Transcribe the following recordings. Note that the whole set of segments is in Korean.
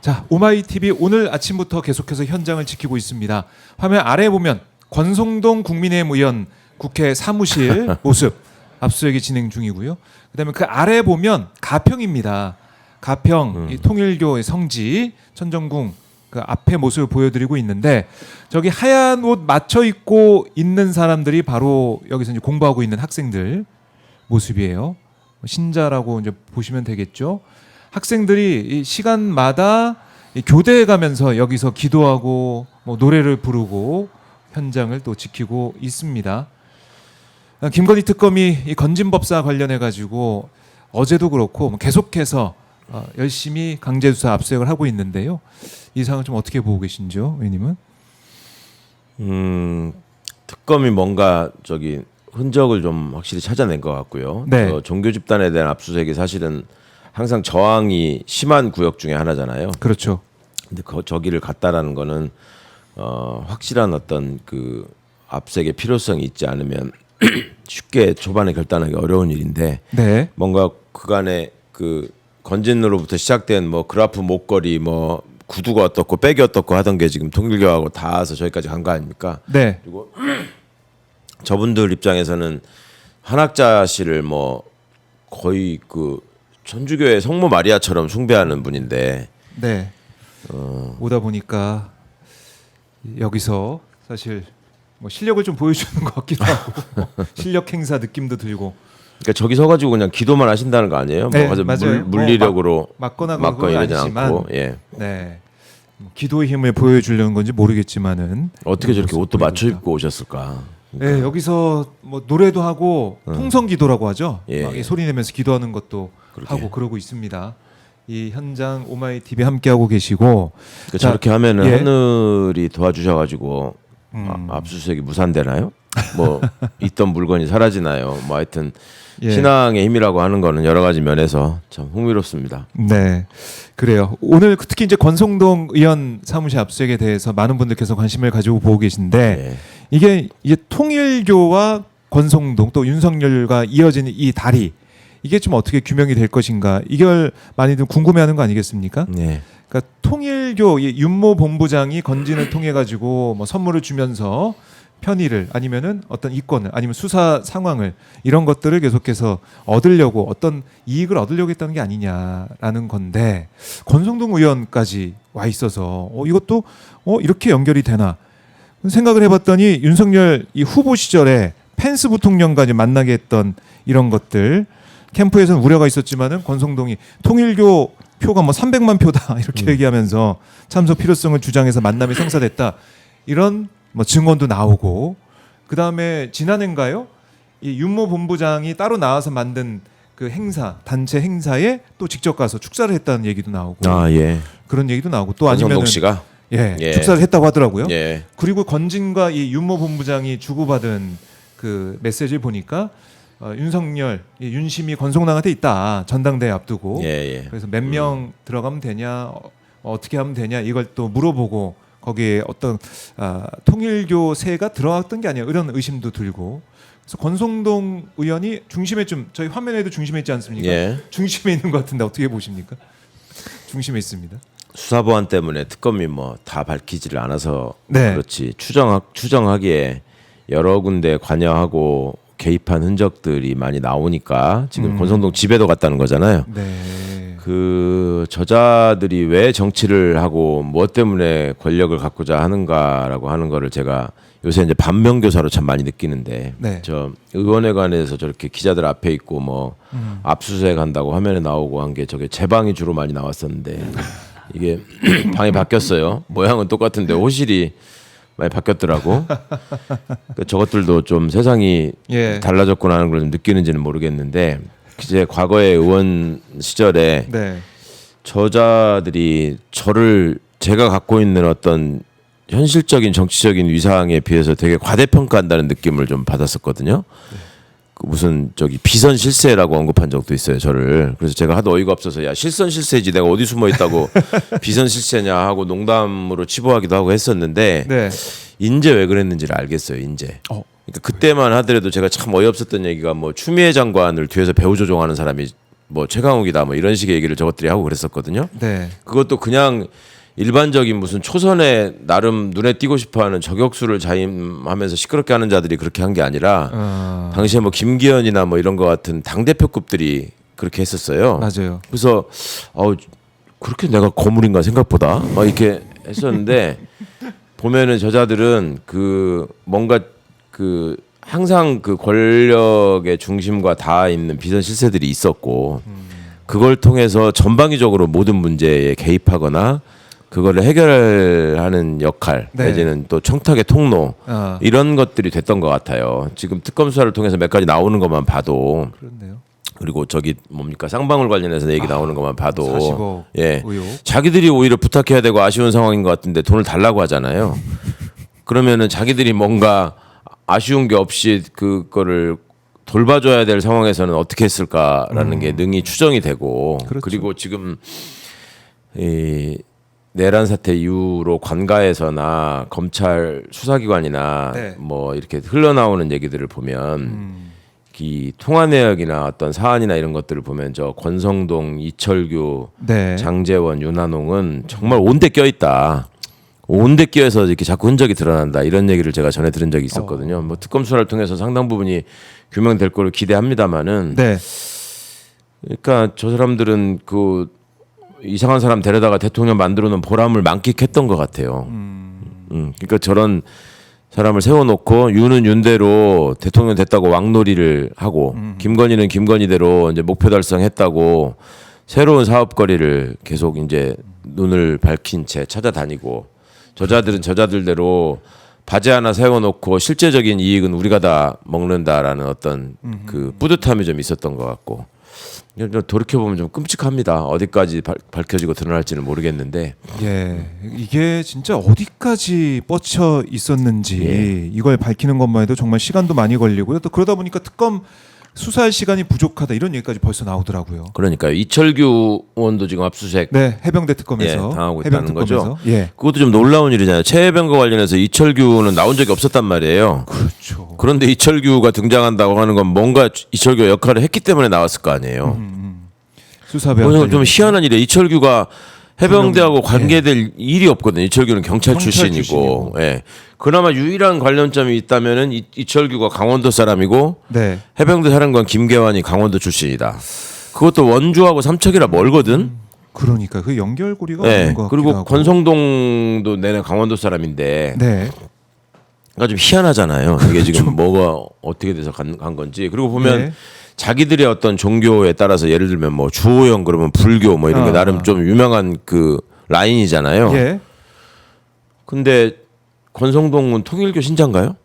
자, 오마이TV 오늘 아침부터 계속해서 현장을 지키고 있습니다. 화면 아래 보면 권성동 국민의힘 의원 국회 사무실 모습 압수수색이 진행 중이고요. 그다음에 그 아래 보면 가평입니다. 가평 이 통일교의 성지 천정궁 그 앞에 모습을 보여드리고 있는데 저기 하얀 옷 맞춰 입고 있는 사람들이 바로 여기서 이제 공부하고 있는 학생들 모습이에요. 신자라고 이제 보시면 되겠죠. 학생들이 이 시간마다 이 교대에 가면서 여기서 기도하고 뭐 노래를 부르고 현장을 또 지키고 있습니다. 김건희 특검이 이 건진법사 관련해 가지고 어제도 그렇고 계속해서 열심히 강제 수사 압수수색을 하고 있는데요. 이 상황을 좀 어떻게 보고 계신지요, 의원님은? 특검이 뭔가 저기 흔적을 좀 확실히 찾아낸 것 같고요. 네. 종교 집단에 대한 압수수색이 사실은 항상 저항이 심한 구역 중에 하나잖아요. 그렇죠. 근데 저기를 갔다라는 거는 확실한 어떤 그 압수수색의 필요성이 있지 않으면 쉽게 초반에 결단하기 어려운 일인데 네. 뭔가 그간에 그 건진으로부터 시작된 뭐 그라프 목걸이 뭐 구두가 어떻고 백이 어떻고 하던 게 지금 통일교하고 닿아서 저기까지 간 거 아닙니까? 네. 그리고 저분들 입장에서는 한학자씨를 뭐 거의 그 천주교의 성모 마리아처럼 숭배하는 분인데 네. 오다 보니까 여기서 사실 뭐 실력을 좀 보여주는 것 같기도 하고 실력 행사 느낌도 들고. 그러니까 저기 서가지고 그냥 기도만 하신다는 거 아니에요? 네, 뭐 가서 맞아요. 물리력으로 맞거나 이러지 아니지만, 않고, 예. 네. 기도의 힘을 보여주려는 건지 모르겠지만은 어떻게 저렇게 옷도 맞춰 보입니다. 입고 오셨을까? 네, 여기서 뭐 노래도 하고 통성기도라고 하죠. 예. 막 소리 내면서 기도하는 것도 그러게. 하고 그러고 있습니다. 이 현장 오마이TV 함께 하고 계시고 그러니까 저렇게 하면은 예. 하늘이 도와주셔가지고 압수수색이 무산되나요? 뭐 있던 물건이 사라지나요? 뭐 하여튼 예. 신앙의 힘이라고 하는 거는 여러 가지 면에서 참 흥미롭습니다. 네, 그래요. 오늘 특히 이제 권성동 의원 사무실 압수수색에 대해서 많은 분들께서 관심을 가지고 보고 계신데 예. 이게 통일교와 권성동 또 윤석열과 이어지는 이 다리 이게 좀 어떻게 규명이 될 것인가 이걸 많이들 궁금해하는 거 아니겠습니까? 네. 그러니까 통일교 이 윤모 본부장이 건진을 통해 가지고 뭐 선물을 주면서 편의를 아니면은 어떤 이권을 아니면 수사 상황을 이런 것들을 계속해서 얻으려고 어떤 이익을 얻으려고 했다는 게 아니냐라는 건데 권성동 의원까지 와 있어서 이것도 이렇게 연결이 되나 생각을 해봤더니 윤석열 이 후보 시절에 펜스 부통령과 이제 만나게 했던 이런 것들 캠프에서는 우려가 있었지만은 권성동이 통일교 표가 뭐 300만 표다 이렇게 얘기하면서 참석 필요성을 주장해서 만남이 성사됐다 이런 뭐 증언도 나오고 그 다음에 지난해인가요? 이 윤모 본부장이 따로 나와서 만든 그 행사 단체 행사에 또 직접 가서 축사를 했다는 얘기도 나오고 아 예. 그런 얘기도 나오고 또 권성동 아니면은 씨가 예, 축사를 했다고 하더라고요. 예. 그리고 건진과 이 윤모 본부장이 주고받은 그 메시지를 보니까 윤석열, 윤심이 권성동한테 있다 전당대회 앞두고 예. 그래서 몇 명 들어가면 되냐 어떻게 하면 되냐 이걸 또 물어보고 거기에 어떤 통일교세가 들어갔던 게 아니야 이런 의심도 들고 그래서 권성동 의원이 중심에 좀 저희 화면에도 중심에 있지 않습니까? 예. 중심에 있는 것 같은데 어떻게 보십니까? 중심에 있습니다. 수사 보안 때문에 특검이 뭐 다 밝히지를 않아서 네. 그렇지 추정하기에 여러 군데 관여하고 개입한 흔적들이 많이 나오니까 지금 권성동 집에도 갔다는 거잖아요. 네. 그 저자들이 왜 정치를 하고 무엇 때문에 권력을 갖고자 하는가라고 하는 거를 제가 요새 이제 반면교사로 참 많이 느끼는데 네. 저 의원회관에서 저렇게 기자들 앞에 있고 뭐 압수수색 한다고 화면에 나오고 한 게 저게 제 방이 주로 많이 나왔었는데 이게 방이 바뀌었어요. 모양은 똑같은데 호실이 많이 바뀌었더라고. 그러니까 저것들도 좀 세상이 예. 달라졌구나 하는 걸 좀 느끼는지는 모르겠는데 이제 과거의 의원 시절에 네. 저자들이 제가 갖고 있는 어떤 현실적인 정치적인 위상에 비해서 되게 과대평가한다는 느낌을 좀 받았었거든요. 그 무슨 저기 비선 실세라고 언급한 적도 있어요, 저를. 그래서 제가 하도 어이가 없어서 야 실선 실세지 내가 어디 숨어 있다고 비선 실세냐 하고 농담으로 치부하기도 하고 했었는데 네. 인제 왜 그랬는지를 알겠어요, 인제. 그러니까 그때만 하더라도 제가 참 어이없었던 얘기가 뭐 추미애 장관을 뒤에서 배후 조종하는 사람이 뭐 최강욱이다 뭐 이런 식의 얘기를 저것들이 하고 그랬었거든요. 네. 그것도 그냥 일반적인 무슨 초선에 나름 눈에 띄고 싶어하는 저격수를 자임하면서 시끄럽게 하는 자들이 그렇게 한 게 아니라 당시에 뭐 김기현이나 뭐 이런 거 같은 당 대표급들이 그렇게 했었어요. 맞아요. 그래서 그렇게 내가 거물인가 생각보다 막 이렇게 했었는데 보면은 저자들은 그 뭔가 그 항상 그 권력의 중심과 닿아 있는 비선 실세들이 있었고 그걸 통해서 전방위적으로 모든 문제에 개입하거나 그거를 해결하는 역할 네. 내지는 또 청탁의 통로 이런 것들이 됐던 것 같아요. 지금 특검 수사를 통해서 몇 가지 나오는 것만 봐도 그렇네요. 그리고 저기 뭡니까 쌍방울 관련해서 얘기 나오는 것만 봐도 40억 예 의혹. 자기들이 오히려 부탁해야 되고 아쉬운 상황인 것 같은데 돈을 달라고 하잖아요. 그러면은 자기들이 뭔가 아쉬운 게 없이 그거를 돌봐줘야 될 상황에서는 어떻게 했을까라는 게 능히 추정이 되고 그렇죠. 그리고 지금 이 내란 사태 이후로 관가에서나 검찰 수사기관이나 네. 뭐 이렇게 흘러나오는 얘기들을 보면 이 통화 내역이나 어떤 사안이나 이런 것들을 보면 저 권성동, 이철규, 네. 장재원, 윤한홍은 정말 온데 껴있다. 온데 껴서 이렇게 자꾸 흔적이 드러난다. 이런 얘기를 제가 전에 들은 적이 있었거든요. 뭐 특검 수사를 통해서 상당 부분이 규명될 거를 기대합니다만은. 네. 그러니까 저 사람들은 그 이상한 사람 데려다가 대통령 만들어놓은 보람을 만끽했던 것 같아요. 그러니까 저런 사람을 세워놓고 윤은 윤대로 대통령 됐다고 왕놀이를 하고 김건희는 김건희대로 이제 목표 달성했다고 새로운 사업거리를 계속 이제 눈을 밝힌 채 찾아다니고 저자들은 저자들대로 바지 하나 세워놓고 실제적인 이익은 우리가 다 먹는다라는 어떤 그 뿌듯함이 좀 있었던 것 같고 돌이켜보면 좀 끔찍합니다. 어디까지 밝혀지고 드러날지는 모르겠는데 예, 이게 진짜 어디까지 뻗쳐 있었는지 예. 이걸 밝히는 것만 해도 정말 시간도 많이 걸리고요. 또 그러다 보니까 특검 수사할 시간이 부족하다 이런 얘기까지 벌써 나오더라고요. 그러니까요. 이철규 의원도 지금 압수수색 네, 해병대 특검에서 예, 당하고 해병 있다는 거죠. 특검에서. 예, 그것도 좀 놀라운 일이잖아요. 최해병과 관련해서 이철규는 나온 적이 없었단 말이에요. 그렇죠. 그런데 이철규가 등장한다고 하는 건 뭔가 이철규가 역할을 했기 때문에 나왔을 거 아니에요. 수사배우 좀 희한한 일이에요. 이철규가 해병대하고 관계될 일이 없거든요. 이철규는 경찰 출신이고, 예. 그나마 유일한 관련점이 있다면은 이철규가 강원도 사람이고 네, 해병대 사령관 김계환이 강원도 출신이다. 그것도 원주하고 삼척이라 멀거든. 그러니까 그 연결고리가 네. 없는 것 같기도 그리고 하고. 권성동도 내는 강원도 사람인데, 네, 그러니까 좀 희한하잖아요. 이게 지금 뭐가 어떻게 돼서 간 건지. 그리고 보면 네. 자기들의 어떤 종교에 따라서 예를 들면 뭐 주호영 그러면 불교 뭐 이런 게 나름 좀 유명한 그 라인이잖아요. 예. 근데 권성동은 통일교 신자인가요?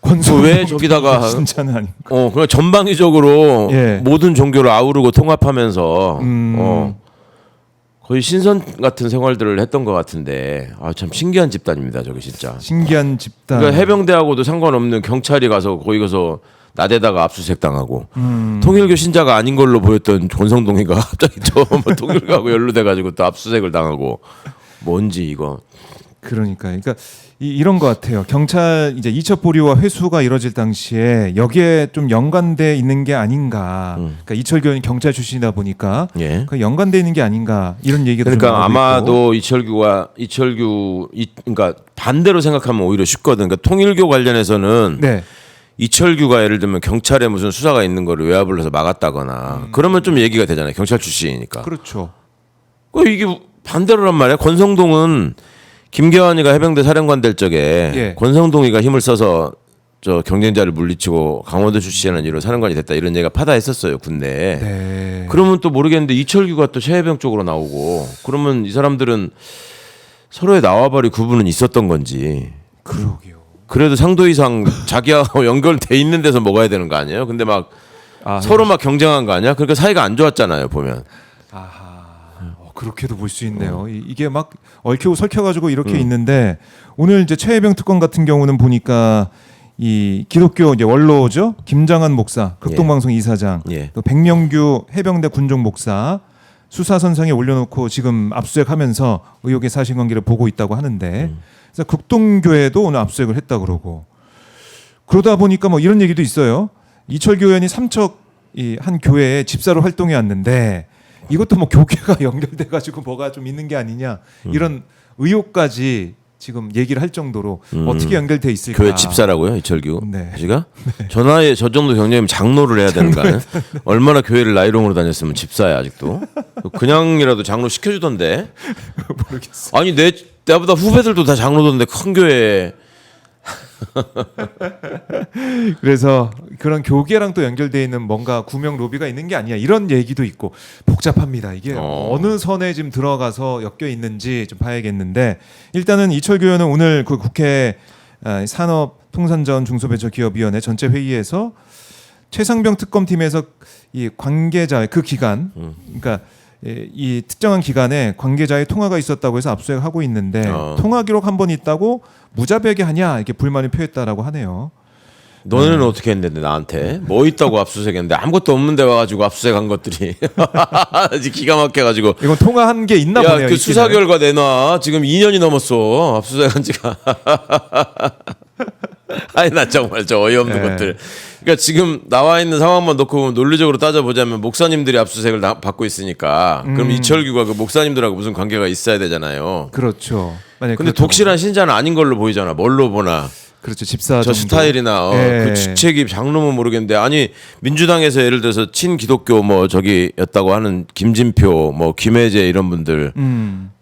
권성 왜 저기다가 진짜는 아니. 그냥 전방위적으로 예. 모든 종교를 아우르고 통합하면서 거의 신선 같은 생활들을 했던 것 같은데 참 신기한 집단입니다. 저게 진짜. 신기한 집단. 그러니까 해병대하고도 상관없는 경찰이 가서 거기 가서 나대다가 압수수색 당하고 통일교 신자가 아닌 걸로 보였던 권성동이가 갑자기 뭐 통일교하고 연루돼가지고 또 압수수색을 당하고 뭔지 이거. 그러니까 이런 것 같아요. 경찰 이제 이첩 보류와 회수가 이뤄질 당시에 여기에 좀 연관돼 있는 게 아닌가. 그러니까 이철규 의원이 경찰 출신이다 보니까 예. 그 연관돼 있는 게 아닌가 이런 얘기도 좀 그러니까 나오고 아마도 그러니까 반대로 생각하면 오히려 쉽거든. 그러니까 통일교 관련해서는 있고. 네, 이철규가 예를 들면 경찰에 무슨 수사가 있는 거를 외압을 해서 막았다거나 그러면 좀 얘기가 되잖아요. 경찰 출신이니까. 그렇죠. 이게 반대로란 말이야. 권성동은 김계환이가 해병대 사령관 될 적에 예. 권성동이가 힘을 써서 저 경쟁자를 물리치고 강원도 출신은 이런 사령관이 됐다 이런 얘기가 파다했었어요 군대에. 네. 그러면 또 모르겠는데 이철규가 또 최해병 쪽으로 나오고 그러면 이 사람들은 서로의 나와바리 구분은 있었던 건지. 그러게요. 그래도 상도 이상 자기하고 연결돼 있는 데서 먹어야 되는 거 아니에요? 근데 막 서로 막 경쟁한 거 아니야? 그러니까 사이가 안 좋았잖아요 보면. 아하. 그렇게도 볼 수 있네요. 이게 막 얽히고 설켜가지고 이렇게 있는데 오늘 이제 최해병 특검 같은 경우는 보니까 이 기독교 이제 원로죠 김장한 목사, 극동방송 이사장, 예. 또 백명규 해병대 군종 목사 수사선상에 올려놓고 지금 압수수색하면서 의혹의 사실관계를 보고 있다고 하는데 그래서 극동교회도 오늘 압수수색을 했다 그러고 그러다 보니까 뭐 이런 얘기도 있어요. 이철규 의원이 삼척 이 한 교회에 집사로 활동해 왔는데 이것도 뭐 교계가 연결돼 가지고 뭐가 좀 있는 게 아니냐 이런 의혹까지 지금 얘기를 할 정도로 어떻게 연결돼 있을까? 교회 집사라고요, 이철규 네. 씨가? 저 나이에 저 정도 경력이면 장로를 해야 되는 거 아니에요? 얼마나 교회를 나이롱으로 다녔으면 집사야 아직도. 그냥이라도 장로 시켜주던데. 모르겠어. 아니 내보다 후배들도 다 장로던데 큰 교회. 그래서 그런 교계랑 또 연결돼 있는 뭔가 구명 로비가 있는 게 아니야 이런 얘기도 있고 복잡합니다. 이게 어느 선에 지금 들어가서 엮여 있는지 좀 봐야겠는데 일단은 이철규 의원은 오늘 그 국회 산업통상전 중소벤처기업위원회 전체 회의에서 최상병 특검팀에서 이 관계자 그 기간 그러니까 이 특정한 기간에 관계자의 통화가 있었다고 해서 압수수색을 하고 있는데 통화 기록 한 번 있다고 무자백이 하냐 이렇게 불만을 표했다라고 하네요. 너네는 어떻게 했는데 나한테 뭐 있다고 압수수색했는데 아무것도 없는데 와가지고 압수수색한 것들이 기가 막혀가지고 이건 통화한 게 있나 보네요. 그 수사 결과 내놔. 지금 2년이 넘었어 압수수색한 지가. 아니 나 정말 저 어이없는 네. 것들. 그러니까 지금 나와 있는 상황만 놓고 논리적으로 따져보자면 목사님들이 압수수색을 받고 있으니까 그럼 이철규가 그 목사님들하고 무슨 관계가 있어야 되잖아요. 그렇죠. 만약에 근데 그렇다고. 독실한 신자는 아닌 걸로 보이잖아. 뭘로 보나. 그렇죠. 집사 저 정도. 스타일이나 예. 그 주책이 장로면 모르겠는데 아니 민주당에서 예를 들어서 친기독교 뭐 저기였다고 하는 김진표 뭐 김혜재 이런 분들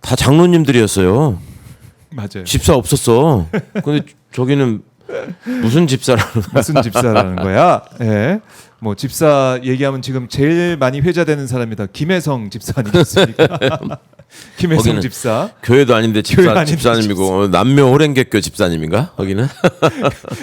다 장로님들이었어요. 맞아요. 집사 없었어. 근데 저기는 무슨 집사라는 무슨 집사라는 거야? 예. 뭐 집사 얘기하면 지금 제일 많이 회자되는 사람이다. 김혜성 집사 아니겠습니까? 김혜성 거기는 집사. 교회도 아닌데 교회 아닌데 집사님이고 남묘 호랭개교 집사님인가? 거기는